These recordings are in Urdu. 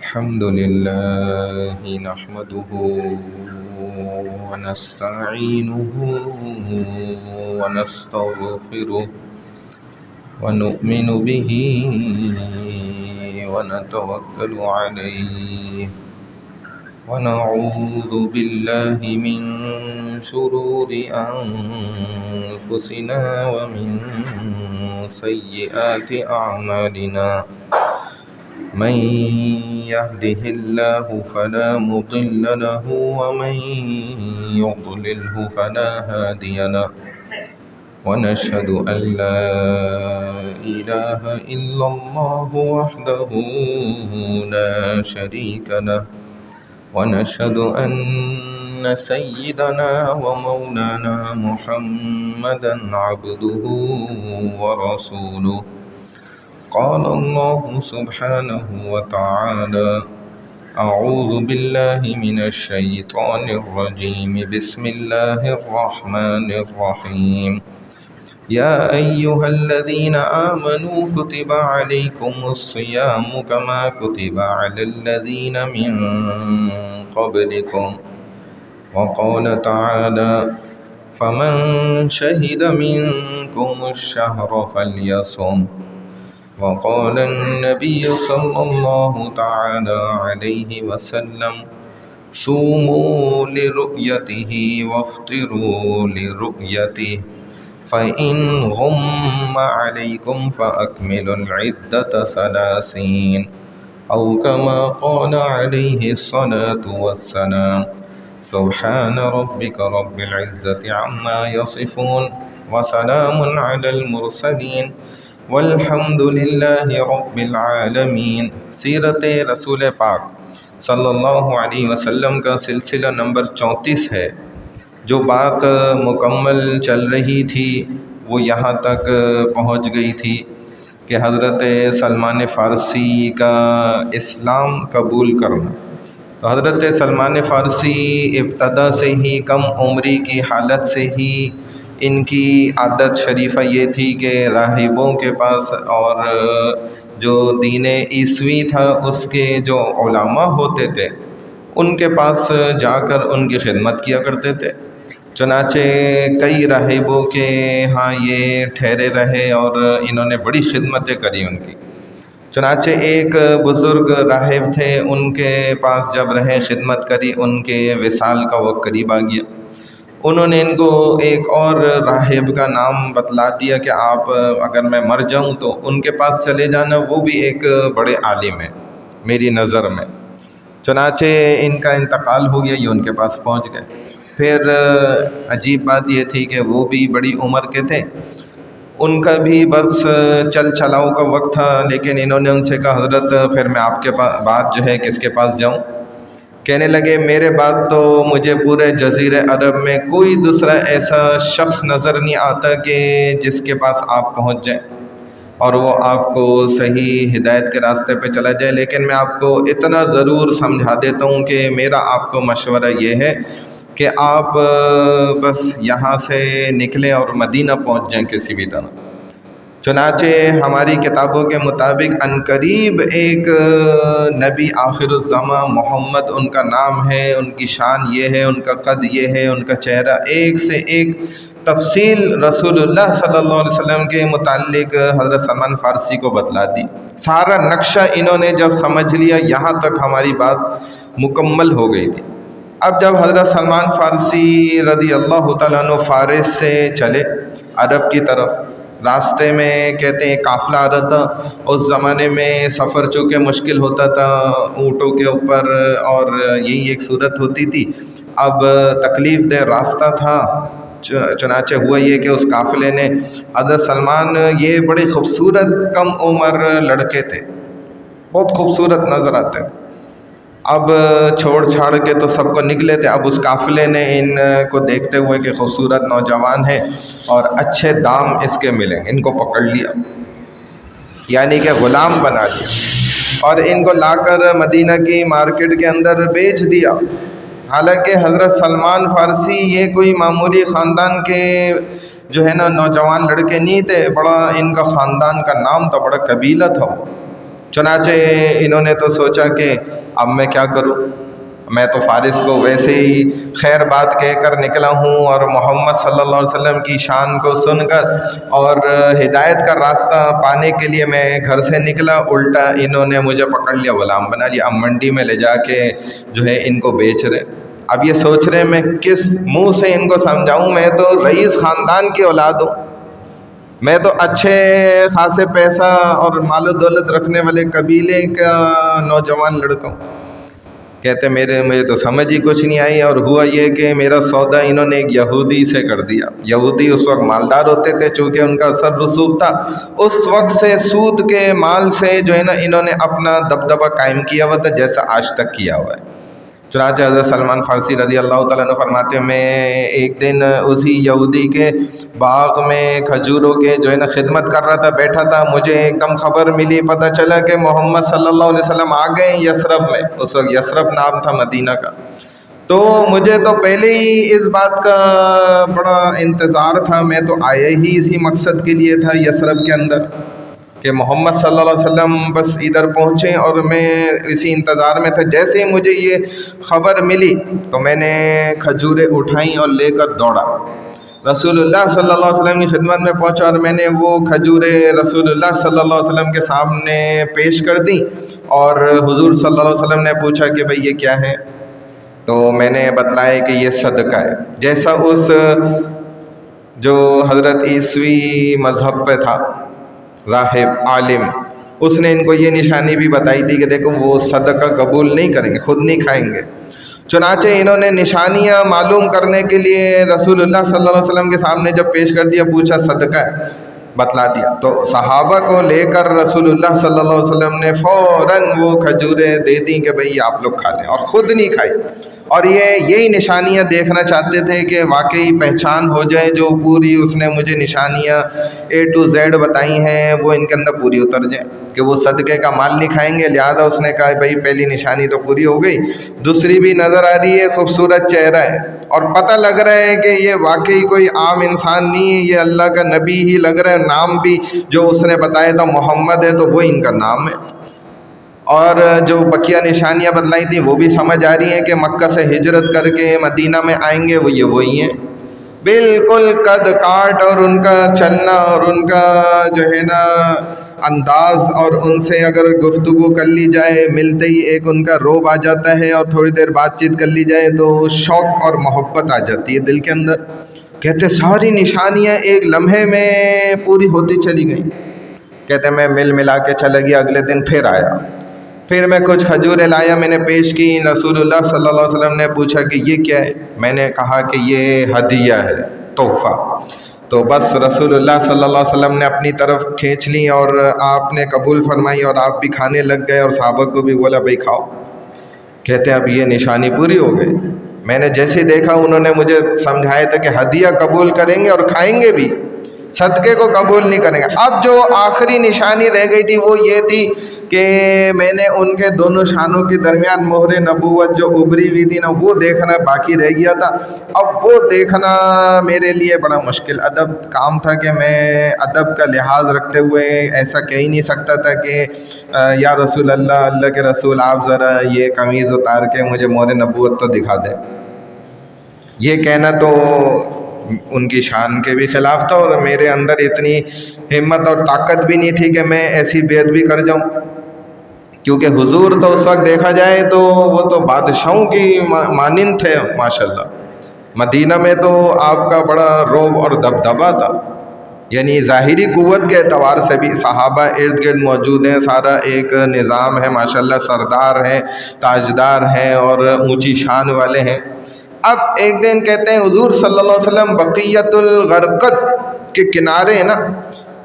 الحمد لله نحمده ونستعينه ونستغفره ونؤمن به ونتوكل عليه ونعوذ بالله من شرور أنفسنا ومن سيئات أعمالنا من يهده الله فلا مضل له ومن يضلله فلا هادي له ونشهد أن لا إله إلا الله وحده لا شريك له ونشهد أن سيدنا ومولانا محمدا عبده ورسوله قال الله سبحانه وتعالى أعوذ بالله من الشيطان الرجيم بسم الله الرحمن الرحيم يا أيها الذين آمنوا كتب عليكم الصيام كما كتب على الذين من قبلكم وقال تعالى فمن شهد منكم الشهر فليصم وقال النبي صلى الله تعالى عليه وسلم صوموا لرؤيته وافطروا لرؤيته فإن غم عليكم فأكملوا العدة 30 أو كما قال عليه الصلاة والسلام سبحان ربك رب العزة عما يصفون وسلام على المرسلين والحمد للہ رب العالمین۔ سیرت رسول پاک صلی اللہ علیہ وسلم کا سلسلہ نمبر 34 ہے۔ جو بات مکمل چل رہی تھی وہ یہاں تک پہنچ گئی تھی کہ حضرت سلمان فارسی کا اسلام قبول کرنا۔ تو حضرت سلمان فارسی ابتدا سے ہی کم عمری کی حالت سے ہی ان کی عادت شریفہ یہ تھی کہ راہبوں کے پاس اور جو دین عیسوی تھا اس کے جو علماء ہوتے تھے ان کے پاس جا کر ان کی خدمت کیا کرتے تھے۔ چنانچہ کئی راہبوں کے ہاں یہ ٹھہرے رہے اور انہوں نے بڑی خدمتیں کری ان کی۔ چنانچہ ایک بزرگ راہب تھے، ان کے پاس جب رہے خدمت کری، ان کے وصال کا وقت قریب آ گیا۔ انہوں نے ان کو ایک اور راہب کا نام بتلا دیا کہ آپ اگر میں مر جاؤں تو ان کے پاس چلے جانا، وہ بھی ایک بڑے عالم ہیں میری نظر میں۔ چنانچہ ان کا انتقال ہو گیا، یہ ان کے پاس پہنچ گئے۔ پھر عجیب بات یہ تھی کہ وہ بھی بڑی عمر کے تھے، ان کا بھی بس چل چلاؤ کا وقت تھا، لیکن انہوں نے ان سے کہا حضرت پھر میں آپ کے پاس بعد جو ہے کس کے پاس جاؤں؟ کہنے لگے میرے بعد تو مجھے پورے جزیرہ عرب میں کوئی دوسرا ایسا شخص نظر نہیں آتا کہ جس کے پاس آپ پہنچ جائیں اور وہ آپ کو صحیح ہدایت کے راستے پہ چلا جائے، لیکن میں آپ کو اتنا ضرور سمجھا دیتا ہوں کہ میرا آپ کو مشورہ یہ ہے کہ آپ بس یہاں سے نکلیں اور مدینہ پہنچ جائیں کسی بھی طرح۔ چنانچہ ہماری کتابوں کے مطابق عنقریب ایک نبی آخر الزماں محمد ان کا نام ہے، ان کی شان یہ ہے، ان کا قد یہ ہے، ان کا چہرہ ایک سے ایک تفصیل رسول اللہ صلی اللہ علیہ وسلم کے متعلق حضرت سلمان فارسی کو بتلا دی۔ سارا نقشہ انہوں نے جب سمجھ لیا یہاں تک ہماری بات مکمل ہو گئی تھی۔ اب جب حضرت سلمان فارسی رضی اللہ تعالیٰ عنہ فارس سے چلے عرب کی طرف، راستے میں کہتے ہیں قافلہ آ رہا تھا، اس زمانے میں سفر چونکہ مشکل ہوتا تھا اونٹوں کے اوپر، اور یہی ایک صورت ہوتی تھی۔ اب تکلیف دہ راستہ تھا، چنانچہ ہوا یہ کہ اس قافلے نے حضرت سلمان، یہ بڑے خوبصورت کم عمر لڑکے تھے، بہت خوبصورت نظر آتے تھے، اب چھوڑ چھاڑ کے تو سب کو نکلے تھے، اب اس قافلے نے ان کو دیکھتے ہوئے کہ خوبصورت نوجوان ہیں اور اچھے دام اس کے ملیں، ان کو پکڑ لیا، یعنی کہ غلام بنا لیا اور ان کو لا کر مدینہ کی مارکیٹ کے اندر بیچ دیا۔ حالانکہ حضرت سلمان فارسی یہ کوئی معمولی خاندان کے جو ہے نا نوجوان لڑکے نہیں تھے، بڑا ان کا خاندان کا نام تھا، بڑا قبیلہ تھا وہ۔ چنانچہ انہوں نے تو سوچا کہ اب میں کیا کروں، میں تو فارس کو ویسے ہی خیر بات کہہ کر نکلا ہوں، اور محمد صلی اللہ علیہ وسلم کی شان کو سن کر اور ہدایت کا راستہ پانے کے لیے میں گھر سے نکلا، الٹا انہوں نے مجھے پکڑ لیا، غلام بنا لیا، اب منڈی میں لے جا کے جو ہے ان کو بیچ رہے۔ اب یہ سوچ رہے میں کس منہ سے ان کو سمجھاؤں، میں تو رئیس خاندان کی اولاد ہوں، میں تو اچھے خاصے پیسہ اور مال و دولت رکھنے والے قبیلے کا نوجوان لڑکا ہوں۔ کہتے مجھے تو سمجھ ہی کچھ نہیں آئی، اور ہوا یہ کہ میرا سودا انہوں نے ایک یہودی سے کر دیا۔ یہودی اس وقت مالدار ہوتے تھے، چونکہ ان کا اثر رسوخ تھا، اس وقت سے سود کے مال سے جو ہے نا انہوں نے اپنا دبدبہ قائم کیا ہوا تھا، جیسا آج تک کیا ہوا ہے۔ چنانچہ حضرت سلمان فارسی رضی اللہ تعالیٰ عنہ فرماتے ہیں میں ایک دن اسی یہودی کے باغ میں کھجوروں کے جو ہے نا خدمت کر رہا تھا، بیٹھا تھا، مجھے ایک دم خبر ملی، پتہ چلا کہ محمد صلی اللہ علیہ وسلم آ گئے یثرب میں۔ اس وقت یثرب نام تھا مدینہ کا۔ تو مجھے تو پہلے ہی اس بات کا بڑا انتظار تھا، میں تو آیا ہی اسی مقصد کے لیے تھا یثرب کے اندر کہ محمد صلی اللہ علیہ وسلم بس ادھر پہنچے، اور میں اسی انتظار میں تھا۔ جیسے ہی مجھے یہ خبر ملی تو میں نے کھجوریں اٹھائیں اور لے کر دوڑا، رسول اللہ صلی اللہ علیہ وسلم کی خدمت میں پہنچا، اور میں نے وہ کھجوریں رسول اللہ صلی اللہ علیہ وسلم کے سامنے پیش کر دیں، اور حضور صلی اللہ علیہ وسلم نے پوچھا کہ بھئی یہ کیا ہے؟ تو میں نے بتلایا کہ یہ صدقہ ہے۔ جیسا اس جو حضرت عیسوی مذہب پہ تھا راہب عالم، اس نے ان کو یہ نشانی بھی بتائی تھی کہ دیکھو وہ صدقہ قبول نہیں کریں گے، خود نہیں کھائیں گے۔ چنانچہ انہوں نے نشانیاں معلوم کرنے کے لیے رسول اللہ صلی اللہ علیہ وسلم کے سامنے جب پیش کر دیا، پوچھا صدقہ ہے، بتلا دیا، تو صحابہ کو لے کر رسول اللہ صلی اللہ علیہ وسلم نے فوراً وہ کھجوریں دے دیں کہ بھئی آپ لوگ کھا لیں، اور خود نہیں کھائی۔ اور یہی نشانیاں دیکھنا چاہتے تھے کہ واقعی پہچان ہو جائے، جو پوری اس نے مجھے نشانیاں A to Z بتائی ہیں وہ ان کے اندر پوری اتر جائیں کہ وہ صدقے کا مال نہیں کھائیں گے۔ لہذا اس نے کہا بھئی پہلی نشانی تو پوری ہو گئی، دوسری بھی نظر آ رہی ہے، خوبصورت چہرہ ہے، اور پتہ لگ رہا ہے کہ یہ واقعی کوئی عام انسان نہیں ہے، یہ اللہ کا نبی ہی لگ رہا ہے، نام بھی جو اس نے بتایا تھا محمد ہے، تو وہ ان کا نام ہے۔ اور جو بقیہ نشانیاں بتلائی تھیں وہ بھی سمجھ آ رہی ہیں کہ مکہ سے ہجرت کر کے مدینہ میں آئیں گے، وہ یہ وہی ہیں، بالکل قد کاٹ اور ان کا چلنا اور ان کا جو ہے نا انداز، اور ان سے اگر گفتگو کر لی جائے ملتے ہی ایک ان کا روب آ جاتا ہے، اور تھوڑی دیر بات چیت کر لی جائے تو شوق اور محبت آ جاتی ہے دل کے اندر۔ کہتے ساری نشانیاں ایک لمحے میں پوری ہوتی چلی گئیں۔ کہتے میں ملا کے چلا گیا، اگلے دن پھر آیا، پھر میں کچھ کھجوریں لایا، میں نے پیش کی، رسول اللہ صلی اللہ علیہ وسلم نے پوچھا کہ یہ کیا ہے؟ میں نے کہا کہ یہ ہدیہ ہے، تحفہ۔ تو بس رسول اللہ صلی اللہ علیہ وسلم نے اپنی طرف کھینچ لی اور آپ نے قبول فرمائی، اور آپ بھی کھانے لگ گئے، اور صحابہ کو بھی بولا بھئی کھاؤ۔ کہتے ہیں اب یہ نشانی پوری ہو گئی۔ میں نے جیسے دیکھا انہوں نے مجھے سمجھایا تھا کہ ہدیہ قبول کریں گے اور کھائیں گے بھی، صدقے کو قبول نہیں کریں گے۔ اب جو آخری نشانی رہ گئی تھی وہ یہ تھی کہ میں نے ان کے دونوں شانوں کے درمیان مہر نبوت جو ابری ہوئی تھی نا، وہ دیکھنا باقی رہ گیا تھا۔ اب وہ دیکھنا میرے لیے بڑا مشکل ادب کام تھا کہ میں ادب کا لحاظ رکھتے ہوئے ایسا کہہ ہی نہیں سکتا تھا کہ یا رسول اللہ، اللہ کے رسول، آپ ذرا یہ قمیض اتار کے مجھے مہر نبوت تو دکھا دیں۔ یہ کہنا تو ان کی شان کے بھی خلاف تھا، اور میرے اندر اتنی ہمت اور طاقت بھی نہیں تھی کہ میں ایسی بے ادبی کر جاؤں، کیونکہ حضور تو اس وقت دیکھا جائے تو وہ تو بادشاہوں کی مانند تھے ماشاءاللہ۔ مدینہ میں تو آپ کا بڑا روب اور دبدبا تھا، یعنی ظاہری قوت کے اعتبار سے بھی صحابہ ارد گرد موجود ہیں، سارا ایک نظام ہے ماشاءاللہ، سردار ہیں، تاجدار ہیں اور اونچی شان والے ہیں۔ اب ایک دن کہتے ہیں حضور صلی اللہ علیہ وسلم بقیت الغرقد کے کنارے نا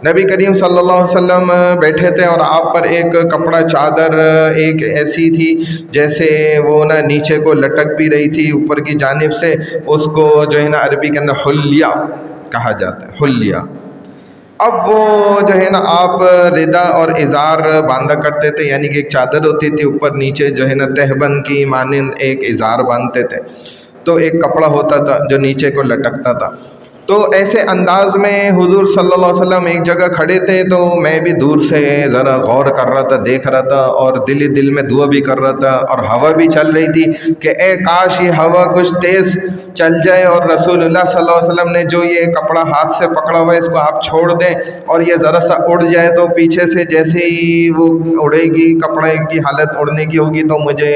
نبی کریم صلی اللہ علیہ وسلم بیٹھے تھے، اور آپ پر ایک کپڑا چادر ایک ایسی تھی جیسے وہ نا نیچے کو لٹک بھی رہی تھی اوپر کی جانب سے، اس کو جو ہے نا عربی کے اندر حلیہ کہا جاتا ہے، حلیہ۔ اب وہ جو ہے نا آپ ردا اور ازار باندھا کرتے تھے، یعنی کہ ایک چادر ہوتی تھی اوپر نیچے جو ہے نا تہبند کی مانند ایک ازار باندھتے تھے، تو ایک کپڑا ہوتا تھا جو نیچے کو لٹکتا تھا۔ تو ایسے انداز میں حضور صلی اللہ علیہ وسلم ایک جگہ کھڑے تھے، تو میں بھی دور سے ذرا غور کر رہا تھا، دیکھ رہا تھا، اور دل میں دعا بھی کر رہا تھا، اور ہوا بھی چل رہی تھی کہ اے کاش یہ ہوا کچھ تیز چل جائے اور رسول اللہ صلی اللہ علیہ وسلم نے جو یہ کپڑا ہاتھ سے پکڑا ہوا ہے اس کو آپ چھوڑ دیں اور یہ ذرا سا اڑ جائے، تو پیچھے سے جیسے ہی وہ اڑے گی، کپڑے کی حالت اڑنے کی ہوگی، تو مجھے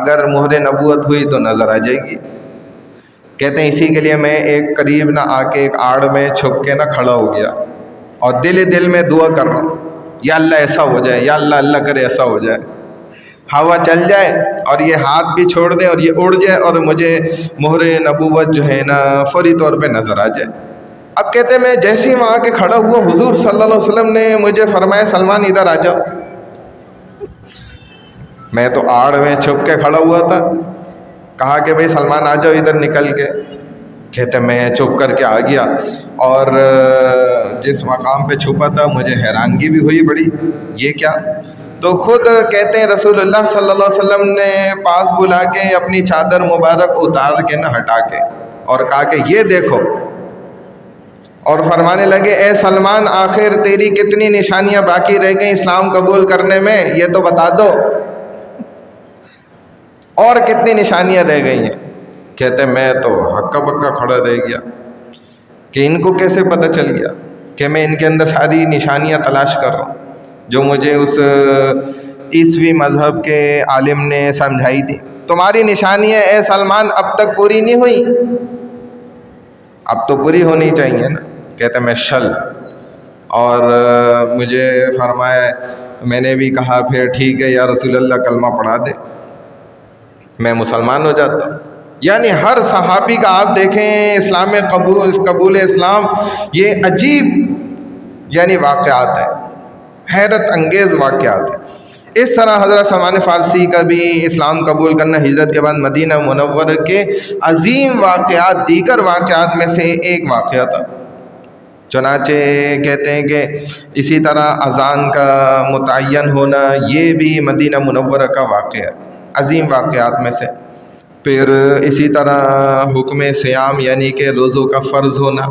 اگر مہر نبوت ہوئی تو نظر آ جائے گی۔ کہتے ہیں اسی کے لیے میں ایک قریب نہ آ کے ایک آڑ میں چھپ کے نہ کھڑا ہو گیا اور دل میں دعا کر رہا ہوں، یا اللہ ایسا ہو جائے، یا اللہ اللہ کرے ایسا ہو جائے، ہوا چل جائے اور یہ ہاتھ بھی چھوڑ دیں اور یہ اڑ جائے اور مجھے مہر نبوت جو ہے نا فوری طور پہ نظر آ جائے۔ اب کہتے ہیں میں جیسے ہی وہاں کے کھڑا ہوا، حضور صلی اللہ علیہ وسلم نے مجھے فرمایا سلمان ادھر آ جاؤ۔ میں تو آڑ میں چھپ کے کھڑا ہوا تھا، کہا کہ بھئی سلمان آ جاؤ ادھر نکل کے۔ کہتے میں چپ کر کے آ گیا، اور جس مقام پہ چھپا تھا مجھے حیرانگی بھی ہوئی بڑی، یہ کیا؟ تو خود کہتے ہیں رسول اللہ صلی اللہ علیہ وسلم نے پاس بلا کے اپنی چادر مبارک اتار کے نہ ہٹا کے اور کہا کہ یہ دیکھو، اور فرمانے لگے اے سلمان آخر تیری کتنی نشانیاں باقی رہ گئیں اسلام قبول کرنے میں، یہ تو بتا دو، اور کتنی نشانیاں رہ گئی ہیں؟ کہتے میں تو ہکا بکا کھڑا رہ گیا کہ ان کو کیسے پتہ چل گیا کہ میں ان کے اندر ساری نشانیاں تلاش کر رہا ہوں جو مجھے اس عیسوی مذہب کے عالم نے سمجھائی تھی۔ تمہاری نشانیاں اے سلمان اب تک پوری نہیں ہوئی، اب تو پوری ہونی چاہیے نا۔ کہتے میں شل، اور مجھے فرمایا، میں نے بھی کہا پھر ٹھیک ہے یا رسول اللہ کلمہ پڑھا دے، میں مسلمان ہو جاتا ہوں۔ یعنی ہر صحابی کا آپ دیکھیں اسلام قبول اسلام، یہ عجیب یعنی واقعات ہیں، حیرت انگیز واقعات ہیں۔ اس طرح حضرت سلمان فارسی کا بھی اسلام قبول کرنا ہجرت کے بعد مدینہ منورہ کے عظیم واقعات، دیگر واقعات میں سے ایک واقعہ تھا۔ چنانچہ کہتے ہیں کہ اسی طرح اذان کا متعین ہونا یہ بھی مدینہ منورہ کا واقعہ ہے، عظیم واقعات میں سے۔ پھر اسی طرح حکم صیام یعنی کہ روزوں کا فرض ہونا،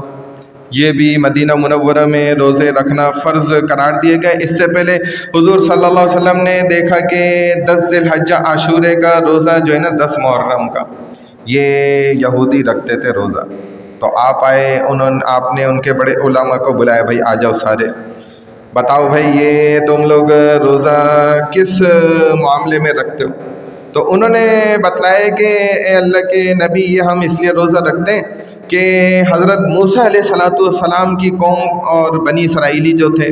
یہ بھی مدینہ منورہ میں روزے رکھنا فرض قرار دیے گئے۔ اس سے پہلے حضور صلی اللہ علیہ وسلم نے دیکھا کہ 10 ذی الحجہ عاشورے کا روزہ جو ہے نا 10 محرم کا، یہ یہودی رکھتے تھے روزہ، تو آپ آئے، آپ نے ان کے بڑے علماء کو بلایا، بھائی آ جاؤ سارے، بتاؤ بھائی یہ تم لوگ روزہ کس معاملے میں رکھتے ہو؟ تو انہوں نے بتلایا کہ اے اللہ کے نبی یہ ہم اس لیے روزہ رکھتے ہیں کہ حضرت موسیٰ علیہ السلام کی قوم اور بنی اسرائیلی جو تھے،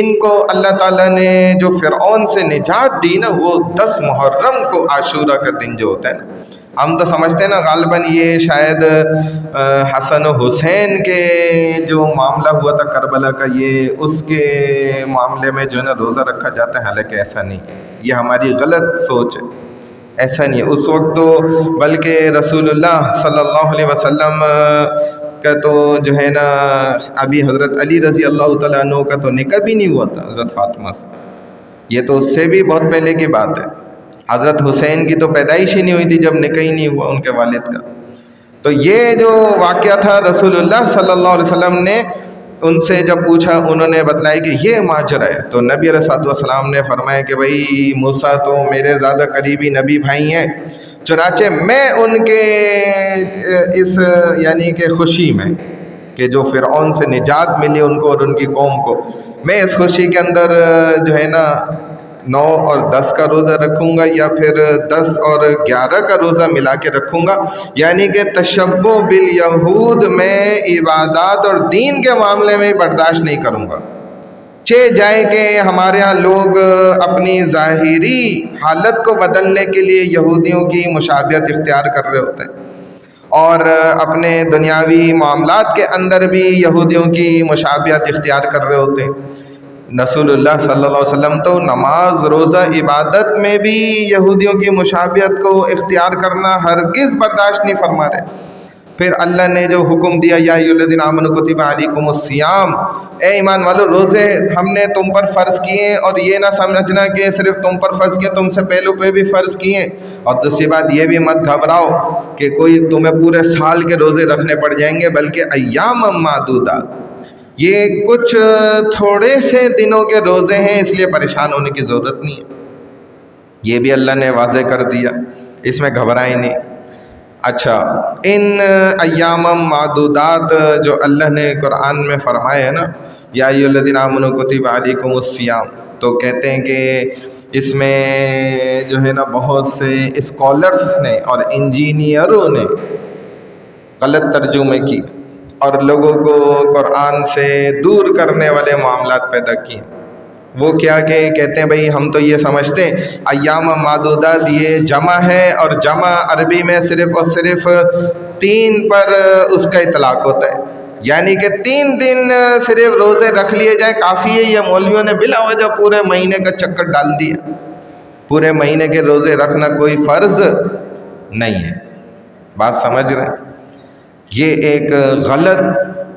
ان کو اللہ تعالیٰ نے جو فرعون سے نجات دی نا، وہ 10 محرم کو عاشورہ کا دن جو ہوتا ہے نا، ہم تو سمجھتے ہیں نا غالباً یہ شاید حسن و حسین کے جو معاملہ ہوا تھا کربلا کا، یہ اس کے معاملے میں جو ہے نا روزہ رکھا جاتا ہے، حالانکہ ایسا نہیں ہے، یہ ہماری غلط سوچ ہے، ایسا نہیں ہے۔ اس وقت تو بلکہ رسول اللہ صلی اللہ علیہ وسلم کا تو جو ہے نا ابھی حضرت علی رضی اللہ تعالیٰ عنہ کا تو نکاح بھی نہیں ہوا تھا حضرت فاطمہ سے، یہ تو اس سے بھی بہت پہلے کی بات ہے۔ حضرت حسین کی تو پیدائش ہی نہیں ہوئی تھی جب نکاح ہی نہیں ہوا ان کے والد کا۔ تو یہ جو واقعہ تھا رسول اللہ صلی اللہ علیہ وسلم نے ان سے جب پوچھا، انہوں نے بتلایا کہ یہ ماجرا ہے، تو نبی علیہ السلام نے فرمایا کہ بھائی موسیٰ تو میرے زیادہ قریبی نبی بھائی ہیں، چنانچہ میں ان کے اس یعنی کہ خوشی میں کہ جو فرعون سے نجات ملی ان کو اور ان کی قوم کو، میں اس خوشی کے اندر جو ہے نا 9 اور 10 کا روزہ رکھوں گا، یا پھر 10 اور 11 کا روزہ ملا کے رکھوں گا، یعنی کہ تشبہ بالیہود میں عبادات اور دین کے معاملے میں برداشت نہیں کروں گا۔ جائے کہ ہمارے ہاں لوگ اپنی ظاہری حالت کو بدلنے کے لیے یہودیوں کی مشابہت اختیار کر رہے ہوتے ہیں، اور اپنے دنیاوی معاملات کے اندر بھی یہودیوں کی مشابہت اختیار کر رہے ہوتے ہیں۔ رسول اللہ صلی اللہ علیہ وسلم تو نماز روزہ عبادت میں بھی یہودیوں کی مشابہت کو اختیار کرنا ہرگز برداشت نہیں فرما رہے۔ پھر اللہ نے جو حکم دیا یا ایھاالذین آمنوا کتب علیکم الصیام، اے ایمان والو روزے ہم نے تم پر فرض کیے، اور یہ نہ سمجھنا کہ صرف تم پر فرض کیے، تم سے پہلوں پہ بھی فرض کیے۔ اور دوسری بات یہ بھی مت گھبراؤ کہ کوئی تمہیں پورے سال کے روزے رکھنے پڑ جائیں گے، بلکہ ایام معدودات، یہ کچھ تھوڑے سے دنوں کے روزے ہیں، اس لیے پریشان ہونے کی ضرورت نہیں ہے۔ یہ بھی اللہ نے واضح کر دیا، اس میں گھبرائیں نہیں۔ اچھا، ان ایام معدودات جو اللہ نے قرآن میں فرمائے ہیں نا، یا ایھا الذین آمنوا کتب علیکم الصیام، تو کہتے ہیں کہ اس میں جو ہے نا بہت سے اسکالرس نے اور انجینئروں نے غلط ترجمے کی اور لوگوں کو قرآن سے دور کرنے والے معاملات پیدا کیے۔ وہ کیا کہ کہتے ہیں بھئی ہم تو یہ سمجھتے ہیں ایام معدودات یہ جمع ہے، اور جمع عربی میں صرف اور صرف 3 پر اس کا اطلاق ہوتا ہے، یعنی کہ 3 دن صرف روزے رکھ لیے جائیں کافی ہے۔ یہ مولویوں نے بلا وجہ پورے مہینے کا چکر ڈال دیا، پورے مہینے کے روزے رکھنا کوئی فرض نہیں ہے۔ بات سمجھ رہے ہیں؟ یہ ایک غلط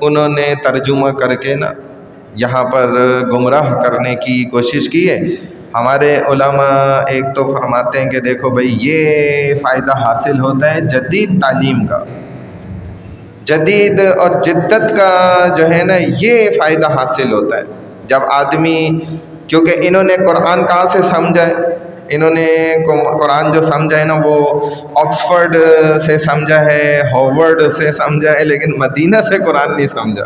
انہوں نے ترجمہ کر کے نا یہاں پر گمراہ کرنے کی کوشش کی ہے۔ ہمارے علماء ایک تو فرماتے ہیں کہ دیکھو بھئی یہ فائدہ حاصل ہوتا ہے جدید تعلیم کا، جدید اور جدت کا جو ہے نا یہ فائدہ حاصل ہوتا ہے جب آدمی، کیونکہ انہوں نے قرآن کہاں سے سمجھا ہے؟ انہوں نے قرآن جو سمجھا ہے نا وہ آکسفورڈ سے سمجھا ہے، ہارورڈ سے سمجھا ہے، لیکن مدینہ سے قرآن نہیں سمجھا۔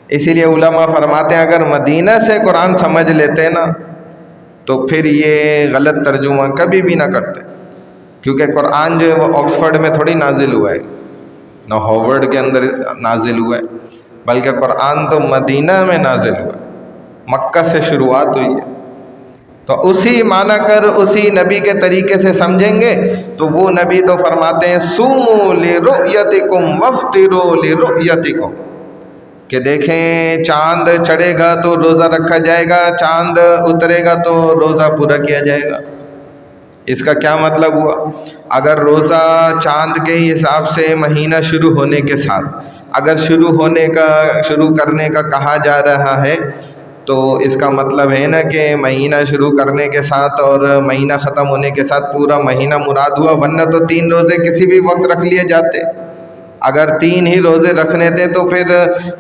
اسی لیے علماء فرماتے ہیں اگر مدینہ سے قرآن سمجھ لیتے نا تو پھر یہ غلط ترجمہ کبھی بھی نہ کرتے، کیونکہ قرآن جو ہے وہ آکسفورڈ میں تھوڑی نازل ہوا ہے، نہ ہارورڈ کے اندر نازل ہوا ہے، بلکہ قرآن تو مدینہ میں نازل ہوا ہے، مکہ سے شروعات ہوئی ہے۔ تو اسی معنی کر اسی نبی کے طریقے سے سمجھیں گے تو وہ نبی تو فرماتے ہیں صوموا لرؤیتکم وافطروا لرؤیتکم، کہ دیکھیں چاند چڑھے گا تو روزہ رکھا جائے گا، چاند اترے گا تو روزہ پورا کیا جائے گا۔ اس کا کیا مطلب ہوا؟ اگر روزہ چاند کے حساب سے مہینہ شروع ہونے کے ساتھ اگر شروع کرنے کا کہا جا رہا ہے تو اس کا مطلب ہے نا کہ مہینہ شروع کرنے کے ساتھ اور مہینہ ختم ہونے کے ساتھ پورا مہینہ مراد ہوا، ورنہ تو 3 روزے کسی بھی وقت رکھ لیے جاتے۔ اگر 3 ہی روزے رکھنے تھے تو پھر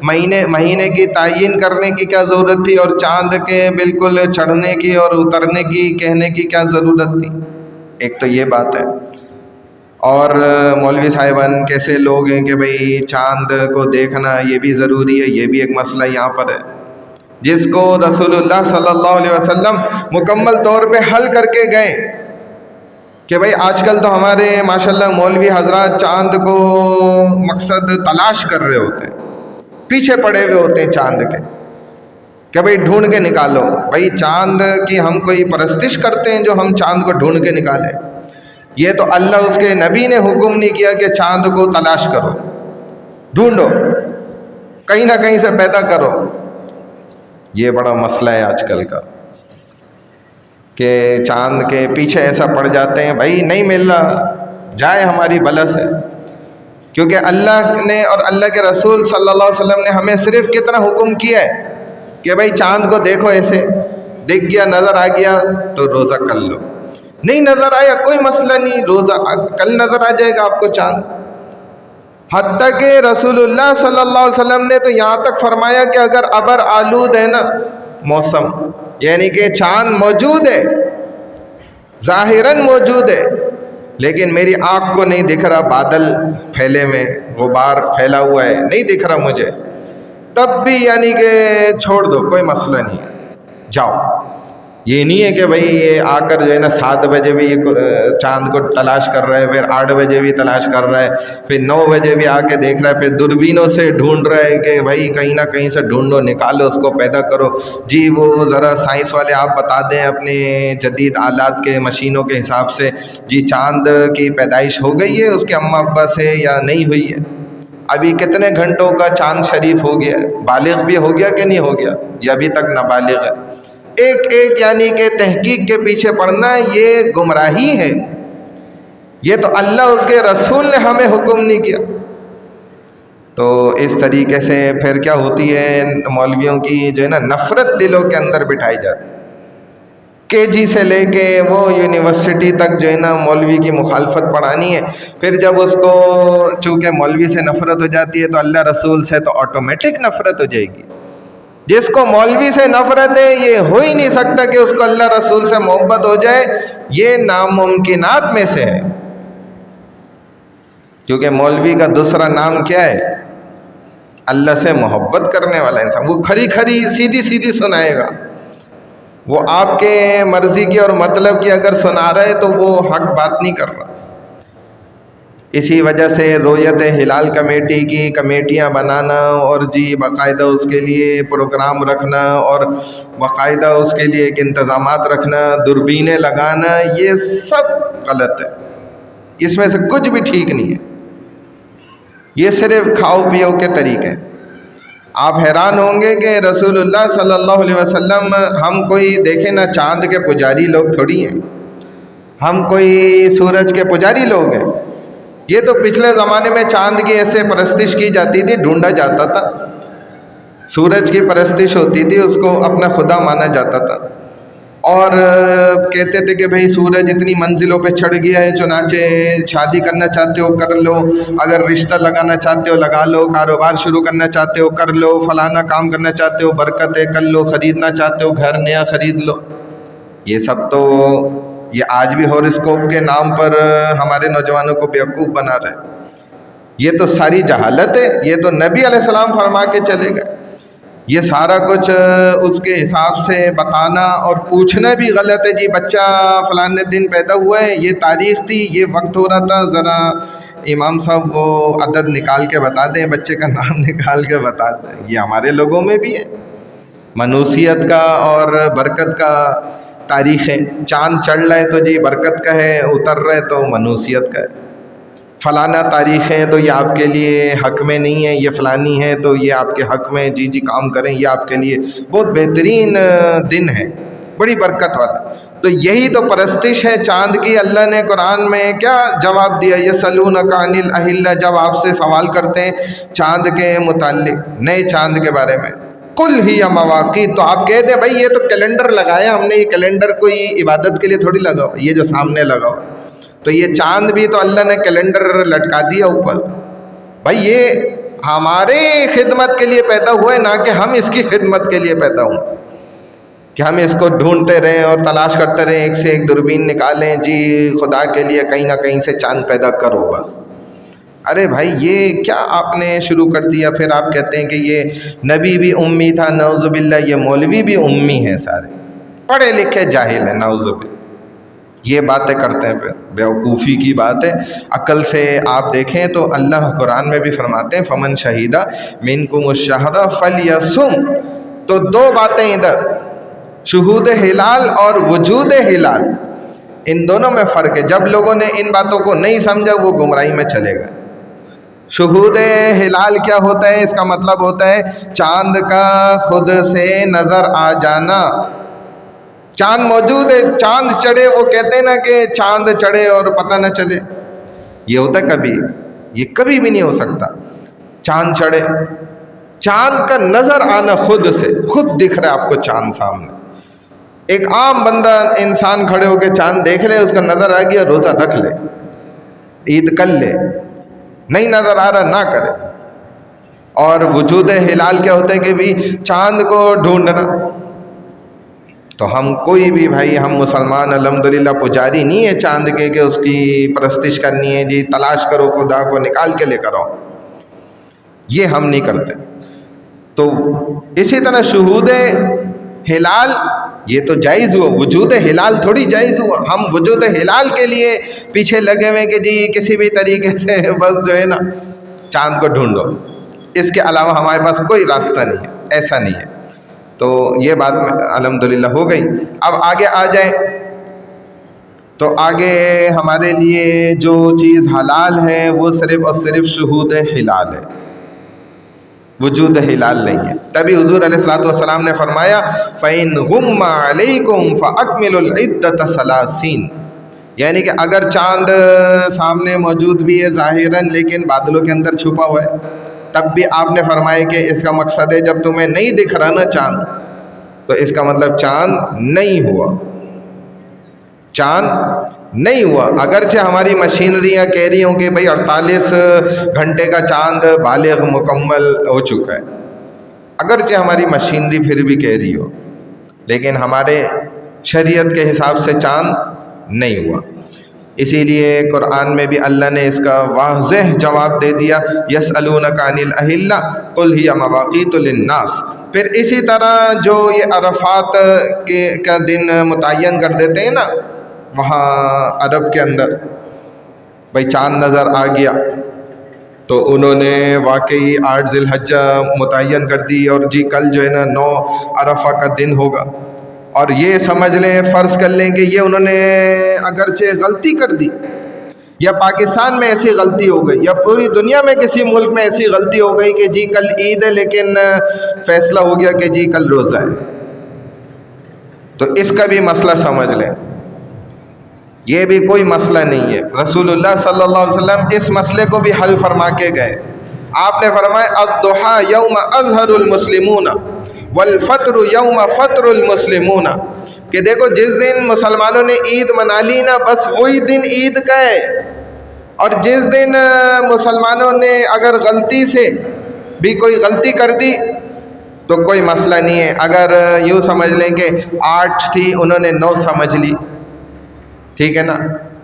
مہینے کی تعین کرنے کی کیا ضرورت تھی، اور چاند کے بالکل چڑھنے کی اور اترنے کی کہنے کی کیا ضرورت تھی؟ ایک تو یہ بات ہے۔ اور مولوی صاحبان کیسے لوگ ہیں کہ بھئی چاند کو دیکھنا یہ بھی ضروری ہے، یہ بھی ایک مسئلہ یہاں پر ہے، جس کو رسول اللہ صلی اللہ علیہ وسلم مکمل طور پہ حل کر کے گئے کہ بھئی آج کل تو ہمارے ماشاءاللہ مولوی حضرات چاند کو مقصد تلاش کر رہے ہوتے ہیں، پیچھے پڑے ہوئے ہوتے ہیں چاند کے، کہ بھئی ڈھونڈ کے نکالو۔ بھئی چاند کی ہم کوئی پرستش کرتے ہیں جو ہم چاند کو ڈھونڈ کے نکالیں؟ یہ تو اللہ اس کے نبی نے حکم نہیں کیا کہ چاند کو تلاش کرو، ڈھونڈو، کہیں نہ کہیں سے پیدا کرو۔ یہ بڑا مسئلہ ہے آج کل کا کہ چاند کے پیچھے ایسا پڑ جاتے ہیں، بھائی نہیں مل رہا، جائے ہماری بلا سے، کیونکہ اللہ نے اور اللہ کے رسول صلی اللہ علیہ وسلم نے ہمیں صرف کتنا حکم کیا ہے کہ بھائی چاند کو دیکھو، ایسے دکھ گیا، نظر آ گیا تو روزہ کر لو، نہیں نظر آیا کوئی مسئلہ نہیں، روزہ کل نظر آ جائے گا آپ کو چاند۔ حتیٰ کہ رسول اللہ صلی اللہ علیہ وسلم نے تو یہاں تک فرمایا کہ اگر ابر آلود ہے نا موسم، یعنی کہ چاند موجود ہے، ظاہراً موجود ہے، لیکن میری آنکھ کو نہیں دکھ رہا، بادل پھیلے میں، غبار پھیلا ہوا ہے، نہیں دکھ رہا مجھے، تب بھی یعنی کہ چھوڑ دو، کوئی مسئلہ نہیں ہے، جاؤ۔ یہ نہیں ہے کہ بھئی یہ آ کر جو ہے نا 7 بجے بھی یہ چاند کو تلاش کر رہا ہے، پھر 8 بجے بھی تلاش کر رہا ہے، پھر 9 بجے بھی آ کے دیکھ رہا ہے، پھر دوربینوں سے ڈھونڈ رہا ہے کہ بھئی کہیں نہ کہیں سے ڈھونڈو، نکالو، اس کو پیدا کرو۔ جی وہ ذرا سائنس والے آپ بتا دیں اپنے جدید آلات کے مشینوں کے حساب سے، جی چاند کی پیدائش ہو گئی ہے اس کے اماں ابا سے یا نہیں ہوئی ہے؟ ابھی کتنے گھنٹوں کا چاند شریف ہو گیا ہے؟ بالغ بھی ہو گیا کہ نہیں ہو گیا؟ یہ ابھی تک نابالغ ہے۔ ایک یعنی کہ تحقیق کے پیچھے پڑنا یہ گمراہی ہے، یہ تو اللہ اس کے رسول نے ہمیں حکم نہیں کیا۔ تو اس طریقے سے پھر کیا ہوتی ہے، مولویوں کی جو ہے نا نفرت دلوں کے اندر بٹھائی جاتی، کے جی سے لے کے وہ یونیورسٹی تک جو ہے نا مولوی کی مخالفت پڑھانی ہے۔ پھر جب اس کو چونکہ مولوی سے نفرت ہو جاتی ہے تو اللہ رسول سے تو آٹومیٹک نفرت ہو جائے گی۔ جس کو مولوی سے نفرت ہے یہ ہو ہی نہیں سکتا کہ اس کو اللہ رسول سے محبت ہو جائے، یہ ناممکنات میں سے ہے، کیونکہ مولوی کا دوسرا نام کیا ہے؟ اللہ سے محبت کرنے والا انسان۔ وہ کھری کھری سیدھی سیدھی سنائے گا، وہ آپ کے مرضی کی اور مطلب کی اگر سنا رہا ہے تو وہ حق بات نہیں کر رہا۔ اسی وجہ سے رویت ہلال کمیٹی کی کمیٹیاں بنانا اور جی باقاعدہ اس کے لیے پروگرام رکھنا اور باقاعدہ اس کے لیے ایک انتظامات رکھنا، دوربینیں لگانا، یہ سب غلط ہے، اس میں سے کچھ بھی ٹھیک نہیں ہے، یہ صرف کھاؤ پیو کے طریقے۔ آپ حیران ہوں گے کہ رسول اللہ صلی اللہ علیہ وسلم، ہم کوئی دیکھیں نا چاند کے پجاری لوگ تھوڑی ہیں، ہم کوئی سورج کے پجاری لوگ ہیں۔ یہ تو پچھلے زمانے میں چاند کی ایسے پرستش کی جاتی تھی، ڈھونڈا جاتا تھا، سورج کی پرستش ہوتی تھی، اس کو اپنا خدا مانا جاتا تھا، اور کہتے تھے کہ بھئی سورج اتنی منزلوں پہ چڑھ گیا ہے، چنانچہ شادی کرنا چاہتے ہو کر لو، اگر رشتہ لگانا چاہتے ہو لگا لو، کاروبار شروع کرنا چاہتے ہو کر لو، فلانا کام کرنا چاہتے ہو برکتیں کر لو، خریدنا چاہتے ہو گھر نیا خرید لو۔ یہ سب تو یہ آج بھی ہوراسکوپ کے نام پر ہمارے نوجوانوں کو بیوقوف بنا رہے ہیں۔ یہ تو ساری جہالت ہے، یہ تو نبی علیہ السلام فرما کے چلے گئے، یہ سارا کچھ اس کے حساب سے بتانا اور پوچھنا بھی غلط ہے۔ جی بچہ فلانے دن پیدا ہوا ہے، یہ تاریخ تھی، یہ وقت ہو رہا تھا، ذرا امام صاحب وہ عدد نکال کے بتا دیں، بچے کا نام نکال کے بتا دیں۔ یہ ہمارے لوگوں میں بھی ہے، منوسیت کا اور برکت کا تاریخ ہے۔ چاند چڑھ رہا ہے تو جی برکت کا ہے، اتر رہے تو منوسیت کا ہے۔ فلانا تاریخ ہے تو یہ آپ کے لیے حق میں نہیں ہے، یہ فلانی ہے تو یہ آپ کے حق میں، جی کام کریں، یہ آپ کے لیے بہت بہترین دن ہے، بڑی برکت والا۔ تو یہی تو پرستش ہے چاند کی۔ اللہ نے قرآن میں کیا جواب دیا؟ یسألونک عن الأہلہ، جب آپ سے سوال کرتے ہیں چاند کے متعلق، نئے چاند کے بارے میں، قل ہی مواقیت، تو آپ کہہ دیں بھائی یہ تو کیلنڈر لگایا ہم نے، یہ کیلنڈر کوئی عبادت کے لیے تھوڑی لگا ہوا، یہ جو سامنے لگا ہوا، تو یہ چاند بھی تو اللہ نے کیلنڈر لٹکا دیا اوپر۔ بھائی یہ ہمارے خدمت کے لیے پیدا ہوا ہے، نہ کہ ہم اس کی خدمت کے لیے پیدا ہوئے کہ ہم اس کو ڈھونڈتے رہیں اور تلاش کرتے رہیں، ایک سے ایک دوربین نکالیں، جی خدا کے لیے کہیں نہ کہیں سے چاند پیدا کرو بس۔ ارے بھائی یہ کیا آپ نے شروع کر دیا؟ پھر آپ کہتے ہیں کہ یہ نبی بھی امی تھا، نعوذ باللہ، یہ مولوی بھی امی ہیں، سارے پڑھے لکھے جاہل ہیں، نعوذ باللہ، یہ باتیں کرتے ہیں۔ پھر بیوقوفی کی بات ہے، عقل سے آپ دیکھیں تو اللہ قرآن میں بھی فرماتے ہیں فمن شہیدہ منکم الشہر فلیصم، تو دو باتیں ادھر، شہود ہلال اور وجود ہلال، ان دونوں میں فرق ہے۔ جب لوگوں نے ان باتوں کو نہیں سمجھا وہ گمراہی میں چلے گئے۔ شہود ہلال کیا ہوتا ہے؟ اس کا مطلب ہوتا ہے چاند کا خود سے نظر آ جانا، چاند موجود ہے، چاند چڑھے، وہ کہتے ہیں نا کہ چاند چڑھے اور پتہ نہ چلے، یہ ہوتا ہے کبھی، یہ کبھی بھی نہیں ہو سکتا۔ چاند چڑھے، چاند کا نظر آنا خود سے، خود دکھ رہا ہے آپ کو چاند سامنے۔ ایک عام بندہ انسان کھڑے ہو کے چاند دیکھ لے، اس کا نظر آ گیا، روزہ رکھ لے، عید کر لے، نہیں نظر آ رہا نہ کرے۔ اور وجود ہلال کیا ہوتا ہے کہ بھی چاند کو ڈھونڈنا، تو ہم کوئی بھی بھائی، ہم مسلمان الحمدللہ پجاری نہیں ہے چاند کے کہ اس کی پرستش کرنی ہے، جی تلاش کرو خدا کو، نکال کے لے کر آؤ، یہ ہم نہیں کرتے۔ تو اسی طرح شہود ہلال یہ تو جائز ہوا، وجود ہلال تھوڑی جائز ہوا۔ ہم وجود ہلال کے لیے پیچھے لگے ہوئے کہ جی کسی بھی طریقے سے بس جو ہے نا چاند کو ڈھونڈو، اس کے علاوہ ہمارے پاس کوئی راستہ نہیں ہے، ایسا نہیں ہے۔ تو یہ بات الحمدللہ ہو گئی۔ اب آگے آ جائیں تو آگے ہمارے لیے جو چیز حلال ہے وہ صرف اور صرف شہود ہلال ہے، وجود ہلال نہیں ہے۔ تبھی حضور علیہ الصلوۃ والسلام نے فرمایا فَإِنْ غُمَّ عَلَيْكُمْ فَأَكْمِلُوا الْعِدَّةَ 30، یعنی کہ اگر چاند سامنے موجود بھی ہے ظاہراً لیکن بادلوں کے اندر چھپا ہوا ہے، تب بھی آپ نے فرمایا کہ اس کا مقصد ہے جب تمہیں نہیں دکھ رہا نا چاند، تو اس کا مطلب چاند نہیں ہوا، چاند نہیں ہوا۔ اگرچہ ہماری مشینریاں کہہ رہی ہوں کہ بھئی 48 گھنٹے کا چاند بالغ مکمل ہو چکا ہے، اگرچہ ہماری مشینری پھر بھی کہہ رہی ہو، لیکن ہمارے شریعت کے حساب سے چاند نہیں ہوا۔ اسی لیے قرآن میں بھی اللہ نے اس کا واضح جواب دے دیا، یسألونک عن الاہلہ قل ہی مواقیت للناس۔ پھر اسی طرح جو یہ عرفات کا دن متعین کر دیتے ہیں نا وہاں عرب کے اندر، بھئی چاند نظر آ گیا تو انہوں نے واقعی 8 ذی الحجہ متعین کر دی، اور جی کل جو ہے نا 9 عرفہ کا دن ہوگا، اور یہ سمجھ لیں فرض کر لیں کہ یہ انہوں نے اگرچہ غلطی کر دی، یا پاکستان میں ایسی غلطی ہو گئی، یا پوری دنیا میں کسی ملک میں ایسی غلطی ہو گئی کہ جی کل عید ہے لیکن فیصلہ ہو گیا کہ جی کل روزہ ہے، تو اس کا بھی مسئلہ سمجھ لیں، یہ بھی کوئی مسئلہ نہیں ہے۔ رسول اللہ صلی اللہ علیہ وسلم اس مسئلے کو بھی حل فرما کے گئے۔ آپ نے فرمایا الضحیٰ یوم اظہر المسلمون والفطر یوم فطر المسلمون، کہ دیکھو جس دن مسلمانوں نے عید منا لی نا بس وہی دن عید کا ہے، اور جس دن مسلمانوں نے اگر غلطی سے بھی کوئی غلطی کر دی تو کوئی مسئلہ نہیں ہے، اگر یوں سمجھ لیں کہ 8 تھی انہوں نے 9 سمجھ لی، ٹھیک ہے نا،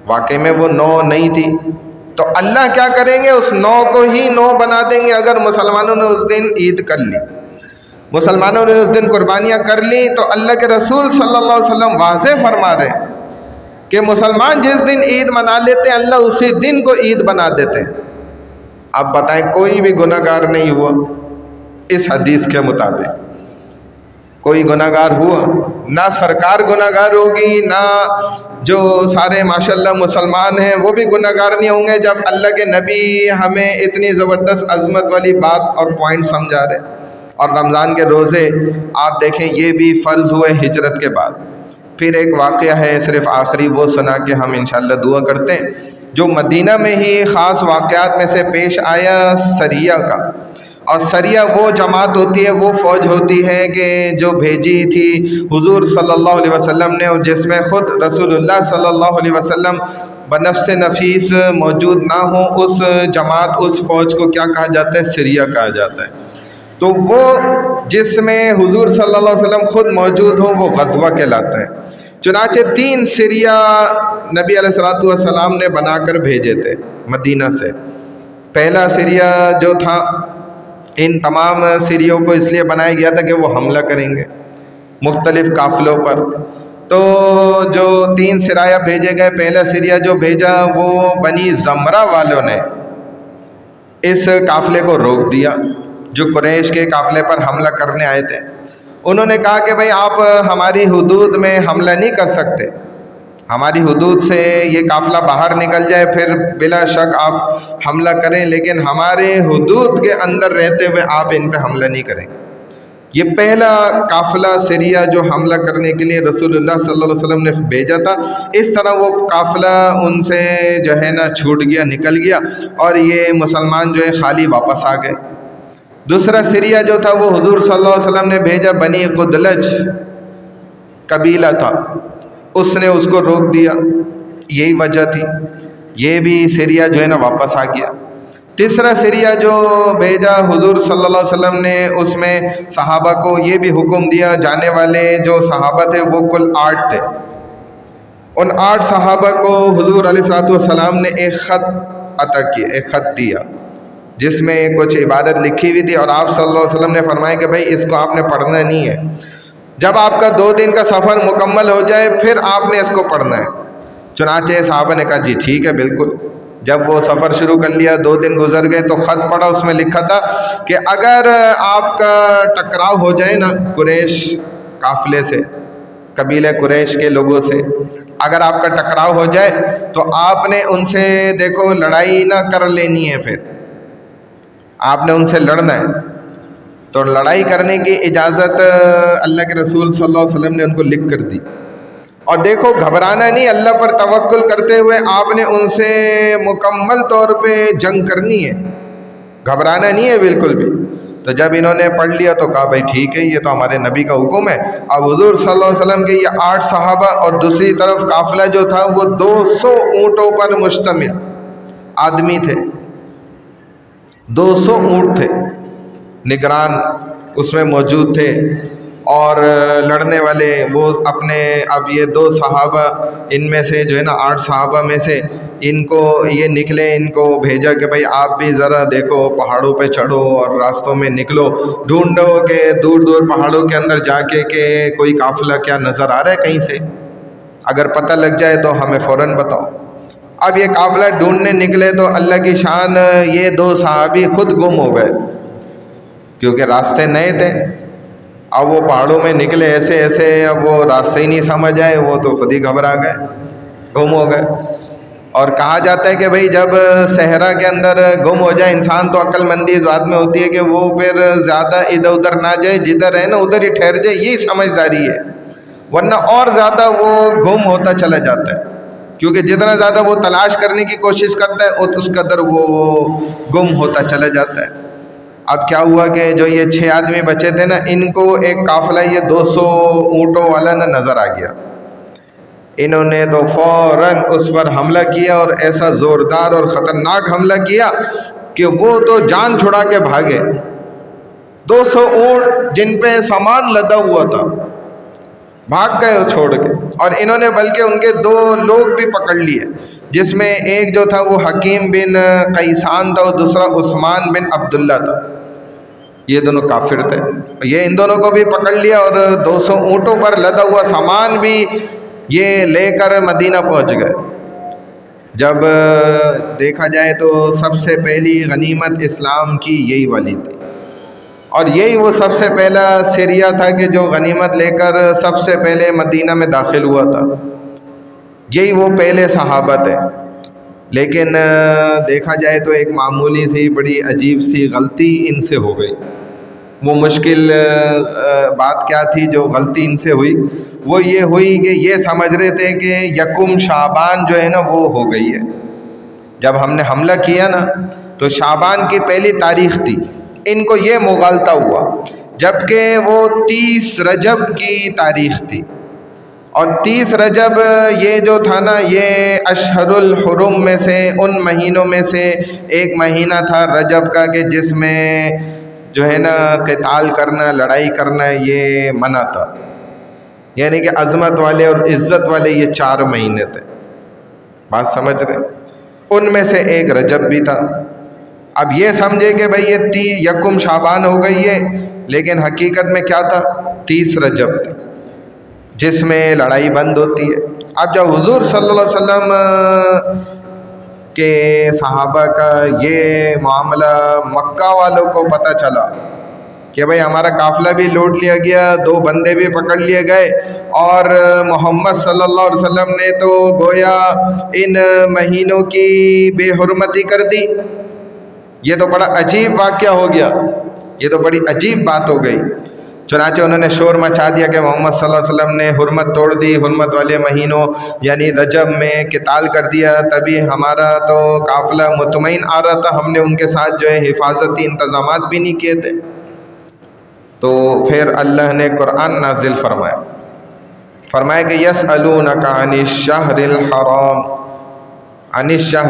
واقعی میں وہ 9 نہیں تھی، تو اللہ کیا کریں گے، اس 9 کو ہی 9 بنا دیں گے۔ اگر مسلمانوں نے اس دن عید کر لی، مسلمانوں نے اس دن قربانیاں کر لی، تو اللہ کے رسول صلی اللہ علیہ وسلم واضح فرما رہے ہیں کہ مسلمان جس دن عید منا لیتے ہیں اللہ اسی دن کو عید بنا دیتے ہیں۔ اب بتائیں کوئی بھی گناہ گار نہیں ہوا اس حدیث کے مطابق، کوئی گناہ گار ہوا؟ نہ سرکار گناہ گار ہوگی، نہ جو سارے ماشاءاللہ مسلمان ہیں وہ بھی گناہ گار نہیں ہوں گے، جب اللہ کے نبی ہمیں اتنی زبردست عظمت والی بات اور پوائنٹ سمجھا رہے۔ اور رمضان کے روزے آپ دیکھیں یہ بھی فرض ہوئے ہجرت کے بعد۔ پھر ایک واقعہ ہے صرف آخری، وہ سنا کے ہم انشاءاللہ دعا کرتے ہیں، جو مدینہ میں ہی خاص واقعات میں سے پیش آیا سریہ کا۔ اور سریہ وہ جماعت ہوتی ہے، وہ فوج ہوتی ہے کہ جو بھیجی تھی حضور صلی اللہ علیہ وسلم نے، اور جس میں خود رسول اللہ صلی اللہ علیہ وسلم بنفس نفیس موجود نہ ہوں، اس جماعت اس فوج کو کیا کہا جاتا ہے؟ سریہ کہا جاتا ہے۔ تو وہ جس میں حضور صلی اللہ علیہ وسلم خود موجود ہوں وہ غزوہ کہلاتا ہے۔ چنانچہ 3 سریہ نبی علیہ السلام نے بنا کر بھیجے تھے مدینہ سے۔ پہلا سریہ جو تھا، ان تمام سریوں کو اس لیے بنایا گیا تھا کہ وہ حملہ کریں گے مختلف قافلوں پر۔ تو جو 3 سرایہ بھیجے گئے، پہلا سریہ جو بھیجا وہ بنی زمرہ والوں نے اس قافلے کو روک دیا جو قریش کے قافلے پر حملہ کرنے آئے تھے۔ انہوں نے کہا کہ بھئی آپ ہماری حدود میں حملہ نہیں کر سکتے، ہماری حدود سے یہ قافلہ باہر نکل جائے پھر بلا شک آپ حملہ کریں، لیکن ہمارے حدود کے اندر رہتے ہوئے آپ ان پہ حملہ نہیں کریں۔ یہ پہلا قافلہ سریہ جو حملہ کرنے کے لیے رسول اللہ صلی اللہ علیہ وسلم نے بھیجا تھا، اس طرح وہ قافلہ ان سے جو ہے نا چھوٹ گیا، نکل گیا، اور یہ مسلمان جو ہے خالی واپس آ گئے۔ دوسرا سریہ جو تھا وہ حضور صلی اللہ علیہ وسلم نے بھیجا، بنی قدلج قبیلہ تھا، اس نے اس کو روک دیا، یہی وجہ تھی، یہ بھی سریہ جو ہے نا واپس آ گیا۔ تیسرا سریہ جو بھیجا حضور صلی اللہ علیہ وسلم نے، اس میں صحابہ کو یہ بھی حکم دیا، جانے والے جو صحابہ تھے وہ کل 8 تھے، ان 8 صحابہ کو حضور علیہ السلام نے ایک خط عطا کیا، ایک خط دیا جس میں کچھ عبادت لکھی ہوئی تھی، اور آپ صلی اللہ علیہ وسلم نے فرمایا کہ بھائی اس کو آپ نے پڑھنا نہیں ہے، جب آپ کا 2 دن کا سفر مکمل ہو جائے پھر آپ نے اس کو پڑھنا ہے۔ چنانچہ صحابہ نے کہا جی ٹھیک ہے بالکل۔ جب وہ سفر شروع کر لیا، 2 دن گزر گئے تو خط پڑھا، اس میں لکھا تھا کہ اگر آپ کا ٹکراؤ ہو جائے نا قریش قافلے سے، قبیلہ قریش کے لوگوں سے اگر آپ کا ٹکراؤ ہو جائے تو آپ نے ان سے دیکھو لڑائی نہ کر لینی ہے، پھر آپ نے ان سے لڑنا ہے، تو لڑائی کرنے کی اجازت اللہ کے رسول صلی اللہ علیہ وسلم نے ان کو لکھ کر دی۔ اور دیکھو گھبرانا نہیں، اللہ پر توکل کرتے ہوئے آپ نے ان سے مکمل طور پہ جنگ کرنی ہے، گھبرانا نہیں ہے بالکل بھی۔ تو جب انہوں نے پڑھ لیا تو کہا بھائی ٹھیک ہے، یہ تو ہمارے نبی کا حکم ہے۔ اب حضور صلی اللہ علیہ وسلم کے یہ 8 صحابہ اور دوسری طرف قافلہ جو تھا وہ 200 اونٹوں پر مشتمل آدمی تھے، 200 اونٹ تھے، نگران اس میں موجود تھے، اور لڑنے والے وہ اپنے، اب یہ 2 صحابہ ان میں سے جو ہے نا 8 صحابہ میں سے ان کو یہ نکلے، ان کو بھیجا کہ بھائی آپ بھی ذرا دیکھو، پہاڑوں پہ چڑھو اور راستوں میں نکلو، ڈھونڈو کہ دور دور پہاڑوں کے اندر جا کے کہ کوئی قافلہ کیا نظر آ رہا ہے کہیں سے، اگر پتہ لگ جائے تو ہمیں فوراً بتاؤ۔ اب یہ قافلہ ڈھونڈنے نکلے تو اللہ کی شان، یہ 2 صحابی خود گم ہو گئے کیونکہ راستے نئے تھے۔ اب وہ پہاڑوں میں نکلے ایسے ایسے، اب وہ راستے ہی نہیں سمجھ آئے، وہ تو خود ہی گھبرا گئے، گم ہو گئے۔ اور کہا جاتا ہے کہ بھائی جب صحرا کے اندر گم ہو جائے انسان تو عقل مندی اس بات میں ہوتی ہے کہ وہ پھر زیادہ ادھر ادھر نہ جائے، جدھر ہے نا ادھر ہی ٹھہر جائے، یہی سمجھداری ہے، ورنہ اور زیادہ وہ گم ہوتا چلا جاتا ہے، کیونکہ جتنا زیادہ وہ تلاش کرنے کی کوشش کرتا ہے اس قدر وہ گم ہوتا چلا جاتا ہے۔ اب کیا ہوا کہ جو یہ 6 آدمی بچے تھے نا، ان کو ایک قافلہ یہ 200 اونٹوں والا نا نظر آ گیا۔ انہوں نے تو فوراً اس پر حملہ کیا، اور ایسا زوردار اور خطرناک حملہ کیا کہ وہ تو جان چھڑا کے بھاگے۔ 200 اونٹ جن پہ سامان لدا ہوا تھا بھاگ گئے وہ چھوڑ کے، اور انہوں نے بلکہ ان کے 2 لوگ بھی پکڑ لیے، جس میں ایک جو تھا وہ حکیم بن قیسان تھا اور دوسرا عثمان بن عبداللہ تھا، یہ دونوں کافر تھے۔ یہ ان دونوں کو بھی پکڑ لیا اور 200 اونٹوں پر لدا ہوا سامان بھی یہ لے کر مدینہ پہنچ گئے۔ جب دیکھا جائے تو سب سے پہلی غنیمت اسلام کی یہی والی تھی، اور یہی وہ سب سے پہلا سریہ تھا کہ جو غنیمت لے کر سب سے پہلے مدینہ میں داخل ہوا تھا، یہی وہ پہلے صحابہ تھے۔ لیکن دیکھا جائے تو ایک معمولی سی بڑی عجیب سی غلطی ان سے ہو گئی۔ وہ مشکل بات کیا تھی جو غلطی ان سے ہوئی؟ وہ یہ ہوئی کہ یہ سمجھ رہے تھے کہ 1 شعبان جو ہے نا وہ ہو گئی ہے۔ جب ہم نے حملہ کیا نا تو شعبان کی پہلی تاریخ تھی، ان کو یہ مغالطہ ہوا، جبکہ وہ 30 رجب کی تاریخ تھی، اور 30 رجب یہ جو تھا نا یہ اشہر الحرم میں سے ان مہینوں میں سے ایک مہینہ تھا رجب کا، کہ جس میں جو ہے نا قتال کرنا، لڑائی کرنا یہ منع تھا، یعنی کہ عظمت والے اور عزت والے یہ 4 مہینے تھے، بات سمجھ رہے؟ ان میں سے ایک رجب بھی تھا۔ اب یہ سمجھے کہ بھئی یہ 1 شعبان ہو گئی ہے، لیکن حقیقت میں کیا تھا؟ 30 رجب تھی، جس میں لڑائی بند ہوتی ہے۔ اب جب حضور صلی اللہ علیہ وسلم کے صحابہ کا یہ معاملہ مکہ والوں کو پتہ چلا کہ بھئی ہمارا قافلہ بھی لوٹ لیا گیا، 2 بندے بھی پکڑ لیے گئے، اور محمد صلی اللہ علیہ وسلم نے تو گویا ان مہینوں کی بے حرمتی کر دی، یہ تو بڑا عجیب واقعہ ہو گیا، یہ تو بڑی عجیب بات ہو گئی۔ چنانچہ انہوں نے شور مچا دیا کہ محمد صلی اللہ علیہ وسلم نے حرمت توڑ دی، حرمت والے مہینوں یعنی رجب میں قتال کر دیا، تبھی ہمارا تو قافلہ مطمئن آ رہا تھا، ہم نے ان کے ساتھ جو ہے حفاظتی انتظامات بھی نہیں کیے تھے۔ تو پھر اللہ نے قرآن نازل فرمایا کہ یسألونک عن الشہر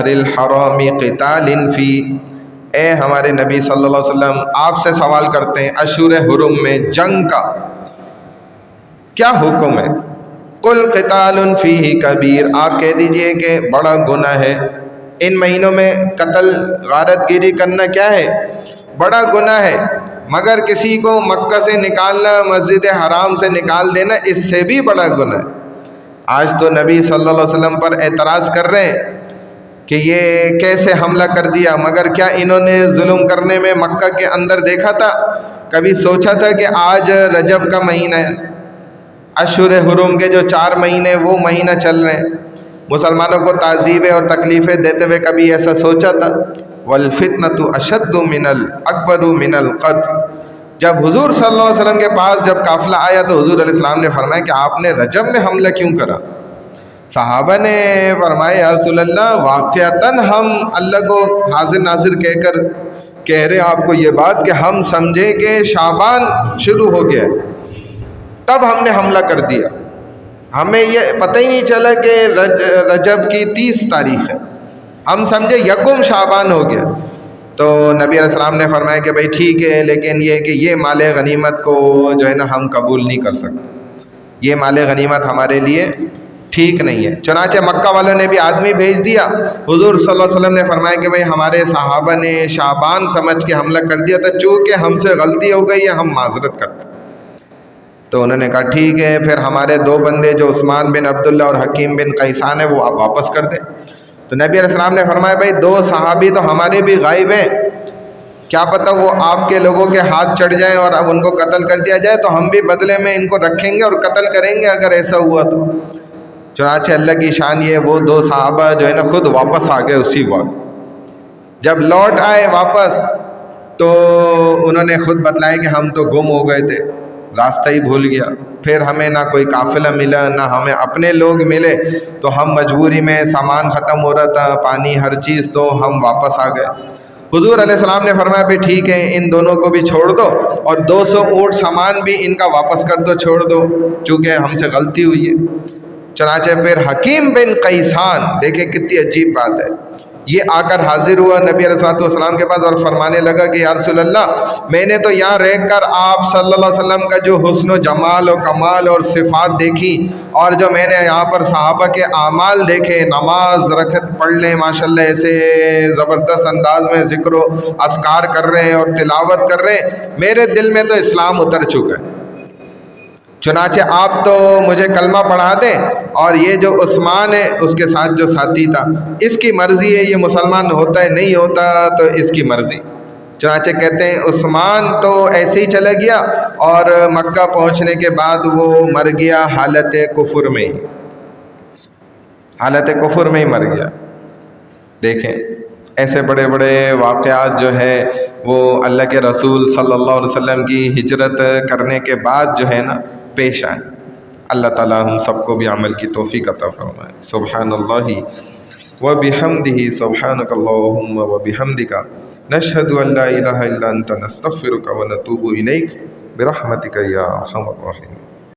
الحرام قتال فی، اے ہمارے نبی صلی اللہ علیہ وسلم آپ سے سوال کرتے ہیں اشہر حرم میں جنگ کا کیا حکم ہے؟ قل قتال فیہ کبیر، آپ کہہ دیجئے کہ بڑا گناہ ہے، ان مہینوں میں قتل غارت گیری کرنا کیا ہے؟ بڑا گناہ ہے، مگر کسی کو مکہ سے نکالنا، مسجد حرام سے نکال دینا، اس سے بھی بڑا گناہ ہے۔ آج تو نبی صلی اللہ علیہ وسلم پر اعتراض کر رہے ہیں کہ یہ کیسے حملہ کر دیا، مگر کیا انہوں نے ظلم کرنے میں مکہ کے اندر دیکھا تھا؟ کبھی سوچا تھا کہ آج رجب کا مہینہ ہے، اشہر حرم کے جو 4 مہینے وہ مہینہ چل رہے ہیں، مسلمانوں کو تعذیبیں اور تکلیفیں دیتے ہوئے کبھی ایسا سوچا تھا؟ وَالْفِتْنَةُ أَشَدُّ أَكْبَرُ مِنَ الْقَتْلِ، جب حضور صلی اللہ علیہ وسلم کے پاس جب قافلہ آیا تو حضور علیہ السلام نے فرمایا کہ آپ نے رجب میں حملہ کیوں کرا؟ صحابہ نے فرمایا یا رسول اللہ واقعتاً ہم اللہ کو حاضر ناظر کہہ کر کہہ رہے آپ کو یہ بات کہ ہم سمجھے کہ شعبان شروع ہو گیا تب ہم نے حملہ کر دیا، ہمیں یہ پتہ ہی نہیں چلا کہ رجب کی 30 تاریخ ہے، ہم سمجھے یکم شعبان ہو گیا۔ تو نبی علیہ السلام نے فرمایا کہ بھائی ٹھیک ہے، لیکن یہ کہ یہ مال غنیمت کو جو ہے نا ہم قبول نہیں کر سکتے، یہ مال غنیمت ہمارے لیے ٹھیک نہیں ہے۔ چنانچہ مکہ والوں نے بھی آدمی بھیج دیا، حضور صلی اللہ علیہ وسلم نے فرمایا کہ بھائی ہمارے صحابہ نے شعبان سمجھ کے حملہ کر دیا تھا، چونکہ ہم سے غلطی ہو گئی ہے، ہم معذرت کرتے۔ تو انہوں نے کہا ٹھیک ہے، پھر ہمارے 2 بندے جو عثمان بن عبداللہ اور حکیم بن قیسان ہے وہ آپ واپس کر دیں۔ تو نبی علیہ السلام نے فرمایا بھائی 2 صحابی تو ہمارے بھی غائب ہیں، کیا پتہ وہ آپ کے لوگوں کے ہاتھ چڑھ جائیں اور اب ان کو قتل کر دیا جائے، تو ہم بھی بدلے میں ان کو رکھیں گے اور قتل کریں گے اگر ایسا ہوا تو۔ چنانچہ اللہ کی شان یہ، وہ 2 صحابہ جو ہے نا خود واپس آ گئے اسی وقت۔ جب لوٹ آئے واپس تو انہوں نے خود بتلایا کہ ہم تو گم ہو گئے تھے، راستہ ہی بھول گیا، پھر ہمیں نہ کوئی قافلہ ملا نہ ہمیں اپنے لوگ ملے، تو ہم مجبوری میں سامان ختم ہو رہا تھا، پانی ہر چیز، تو ہم واپس آ گئے۔ حضور علیہ السلام نے فرمایا بھی ٹھیک ہے، ان دونوں کو بھی چھوڑ دو اور 200 اونٹ سامان بھی ان کا واپس کر دو، چھوڑ دو، چونکہ ہم سے غلطی ہوئی ہے۔ چنانچہ پھر حکیم بن قیسان، دیکھیں کتنی عجیب بات ہے، یہ آ کر حاضر ہوا نبی علیہ السلام کے پاس اور فرمانے لگا کہ یا رسول اللہ، میں نے تو یہاں رہ کر آپ صلی اللہ علیہ وسلم کا جو حسن و جمال و کمال اور صفات دیکھی، اور جو میں نے یہاں پر صحابہ کے اعمال دیکھے، نماز رکعت پڑھ لیں ماشاءاللہ ایسے زبردست انداز میں ذکر و اذکار کر رہے ہیں اور تلاوت کر رہے ہیں، میرے دل میں تو اسلام اتر چکا ہے، چنانچہ آپ تو مجھے کلمہ پڑھا دیں، اور یہ جو عثمان ہے اس کے ساتھ جو ساتھی تھا، اس کی مرضی ہے، یہ مسلمان ہوتا ہے نہیں ہوتا تو اس کی مرضی۔ چنانچہ کہتے ہیں عثمان تو ایسے ہی چلا گیا، اور مکہ پہنچنے کے بعد وہ مر گیا حالت کفر میں، حالت کفر میں ہی مر گیا۔ دیکھیں ایسے بڑے بڑے واقعات جو ہے وہ اللہ کے رسول صلی اللہ علیہ وسلم کی ہجرت کرنے کے بعد جو ہے نا پیش آئیں۔ اللہ تعالیٰ ہم سب کو بھی عمل کی توفیق عطا فرمائے۔ سبحان اللہ وبحمدہ، سبحانک اللہم وبحمدک، نشہد ان لا الہ الا انت، نستغفرک ونتوب الیک، برحمتک یا ارحم الراحمین۔